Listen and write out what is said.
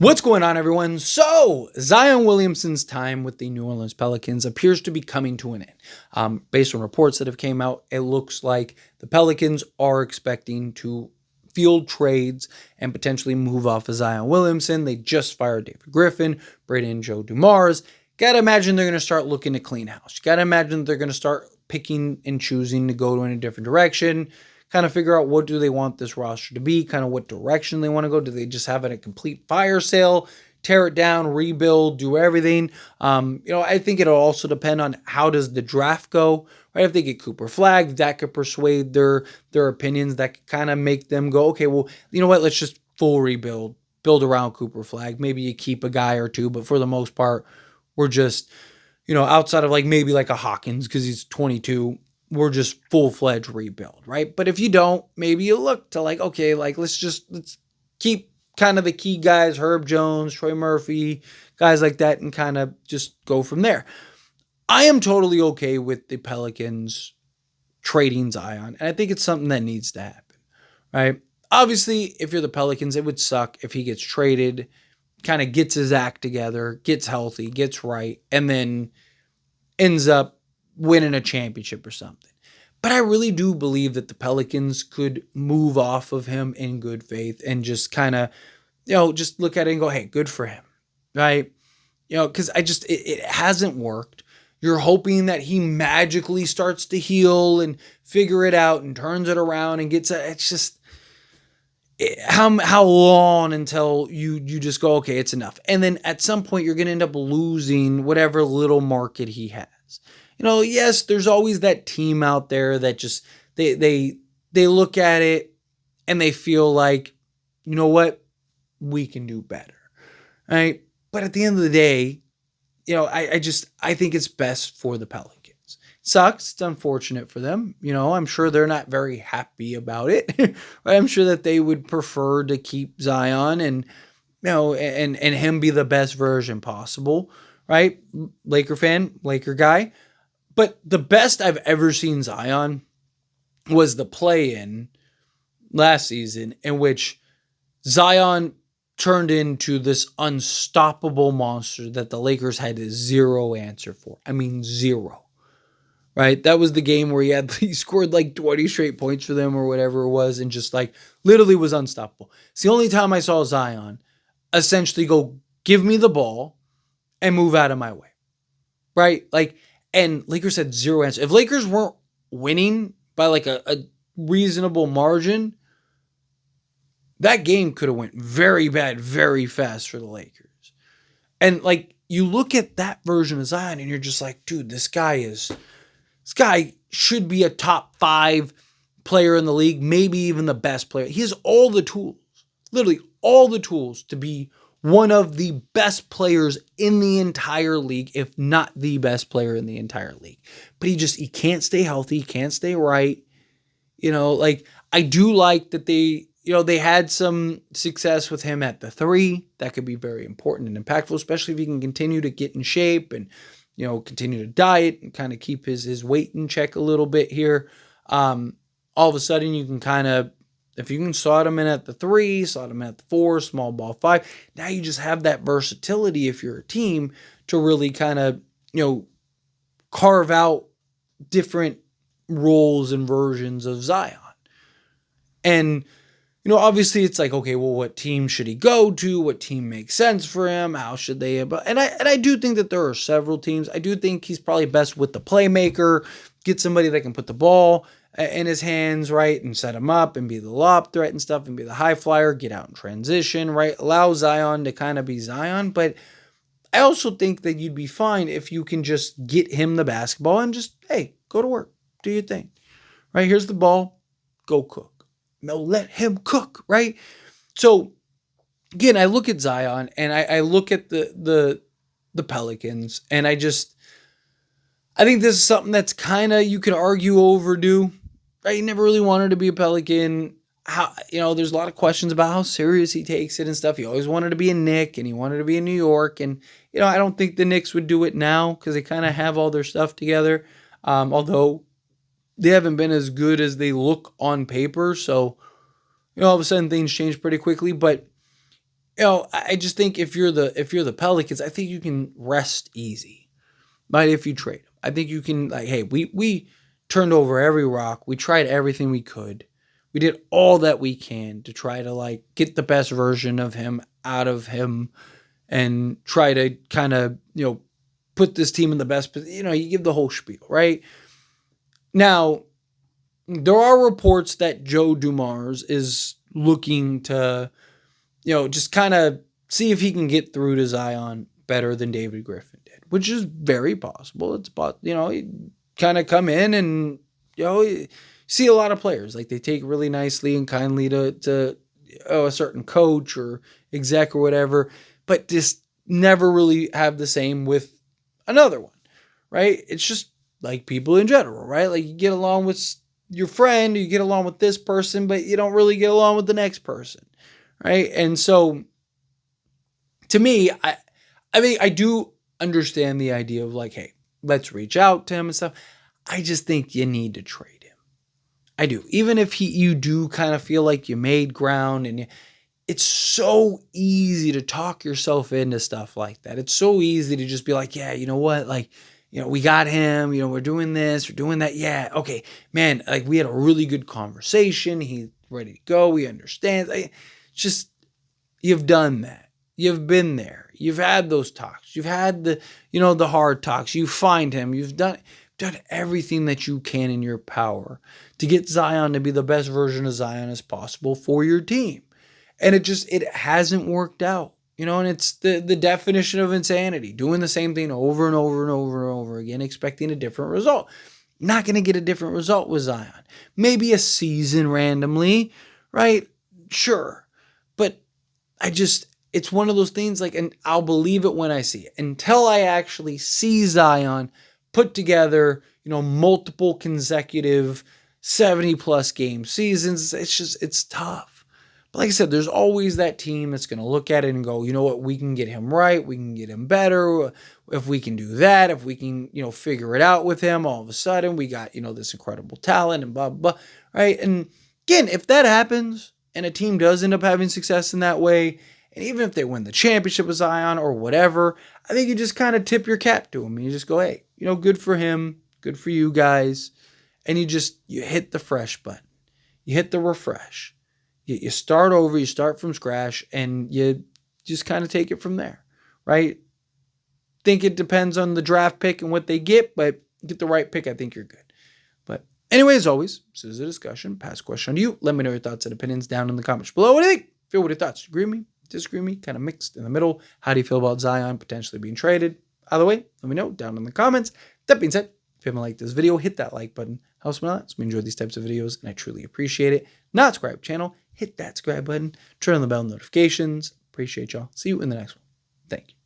What's going on, everyone? So, Zion Williamson's time with the New Orleans Pelicans appears to be coming to an end. Based on reports that have came out, it looks like the Pelicans are expecting to field trades and potentially move off of Zion Williamson. They just fired David Griffin, Braden Joe Dumars. Gotta imagine they're going to start looking to clean house. Gotta imagine they're going to start picking and choosing to go in a different direction. Kind of figure out what do they want this roster to be, kind of what direction they want to go. Do they just have it a complete fire sale, tear it down, rebuild, do everything? I think it'll also depend on how does the draft go, right? If they get Cooper Flag, that could persuade their opinions. That could kind of make them go, okay, well, you know what? Let's just full rebuild, build around Cooper Flag. Maybe you keep a guy or two, but for the most part, we're just, outside of maybe a Hawkins because he's 22, we're just full-fledged rebuild, right? But if you don't, maybe you look to let's keep kind of the key guys, Herb Jones, Troy Murphy, guys like that, and kind of just go from there. I am totally okay with the Pelicans trading Zion, and I think it's something that needs to happen, right? Obviously, if you're the Pelicans, it would suck if he gets traded, kind of gets his act together, gets healthy, gets right, and then ends up winning a championship or something. But I really do believe that the Pelicans could move off of him in good faith and just kind of, just look at it and go, hey, good for him, right? Because it hasn't worked. You're hoping that he magically starts to heal and figure it out and turns it around and gets it. It's just, how long until you just go, okay, it's enough. And then at some point you're going to end up losing whatever little market he has. Yes, there's always that team out there that just they look at it and they feel like, you know what, we can do better, right? But at the end of the day, I think it's best for the Pelicans. Sucks. It's unfortunate for them. I'm sure they're not very happy about it. Right? I'm sure that they would prefer to keep Zion and and him be the best version possible, right? Laker fan, Laker guy. But the best I've ever seen Zion was the play-in last season in which Zion turned into this unstoppable monster that the Lakers had zero answer for. I mean, zero. Right? That was the game where he scored 20 straight points for them or whatever it was and just literally was unstoppable. It's the only time I saw Zion essentially go, give me the ball and move out of my way. Right? And Lakers had zero answer. If Lakers weren't winning by a reasonable margin, that game could have went very bad, very fast for the Lakers. And you look at that version of Zion and you're just like, dude, this guy should be a top 5 player in the league, maybe even the best player. He has all the tools, literally all the tools to be one of the best players in the entire league, if not the best player in the entire league. But he can't stay healthy, he can't stay right. I do like that they had some success with him at the 3. That could be very important and impactful, especially if he can continue to get in shape and, continue to diet and kind of keep his weight in check a little bit here. All of a sudden you can kind of, if you can slot him in at the 3, slot him at the 4, small ball 5, now you just have that versatility if you're a team to really kind of, carve out different roles and versions of Zion. And, obviously it's okay, well, what team should he go to? What team makes sense for him? How should they? And I do think that there are several teams. I do think he's probably best with the playmaker, get somebody that can put the ball in his hands, right, and set him up and be the lob threat and stuff and be the high flyer, get out in transition, right, allow Zion to kind of be Zion. But I also think that you'd be fine if you can just get him the basketball and just, hey, go to work, do your thing, right? Here's the ball, go cook. No, let him cook, right? So again, I look at Zion and I look at the Pelicans and I think this is something that's kind of, you could argue, overdue. Right? He never really wanted to be a Pelican. There's a lot of questions about how serious he takes it and stuff. He always wanted to be a Knick and he wanted to be in New York. And, I don't think the Knicks would do it now because they kind of have all their stuff together. Although they haven't been as good as they look on paper. So, all of a sudden things change pretty quickly. But I just think if you're the Pelicans, I think you can rest easy. Right? If you trade him, I think you can like, hey, we turned over every rock. We tried everything we could. We did all that we can to try to like get the best version of him out of him and try to kind of, put this team in the best, you give the whole spiel, right? Now, there are reports that Joe Dumars is looking to, just kind of see if he can get through to Zion better than David Griffin did, which is very possible. It's, he kind of come in and, you see a lot of players, like they take really nicely and kindly to a certain coach or exec or whatever, but just never really have the same with another one, right? It's just like people in general, right? Like you get along with your friend, you get along with this person, but you don't really get along with the next person, right? And so to me, I mean, I do understand the idea of like, hey, let's reach out to him and stuff. I just think you need to trade him. I do. Even if you do kind of feel like you made ground and it's so easy to talk yourself into stuff like that. It's so easy to just be like, yeah, you know what? Like, we got him, we're doing this, we're doing that. Yeah. Okay, man, like we had a really good conversation. He's ready to go. We understand. Just, you've done that. You've been there. You've had those talks. You've had the hard talks. You find him. You've done everything that you can in your power to get Zion to be the best version of Zion as possible for your team. And it hasn't worked out, and it's the definition of insanity, doing the same thing over and over and over and over again, expecting a different result. Not going to get a different result with Zion. Maybe a season randomly, right? Sure. But it's one of those things like, and I'll believe it when I see it. Until I actually see Zion put together, multiple consecutive 70 plus game seasons, it's tough. But like I said, there's always that team that's going to look at it and go, you know what, we can get him right. We can get him better. If we can do that, if we can, figure it out with him, all of a sudden we got, this incredible talent and blah, blah, blah, right? And again, if that happens and a team does end up having success in that way, and even if they win the championship with Zion or whatever, I think you just kind of tip your cap to him and you just go, hey, good for him, good for you guys. And you hit the fresh button. You hit the refresh. You start over, you start from scratch, and you just kind of take it from there, right? Think it depends on the draft pick and what they get, but get the right pick, I think you're good. But anyway, as always, this is a discussion. Pass a question to you. Let me know your thoughts and opinions down in the comments below. What do you think? Feel what your thoughts? Agree with me? Disagree with me? Kind of mixed in the middle. How do you feel about Zion potentially being traded? Either way, let me know down in the comments. That being said, if you haven't liked this video, hit that like button. Helps me a lot. So we enjoy these types of videos, and I truly appreciate it. Not subscribe channel, hit that subscribe button, turn on the bell notifications. Appreciate y'all. See you in the next one. Thank you.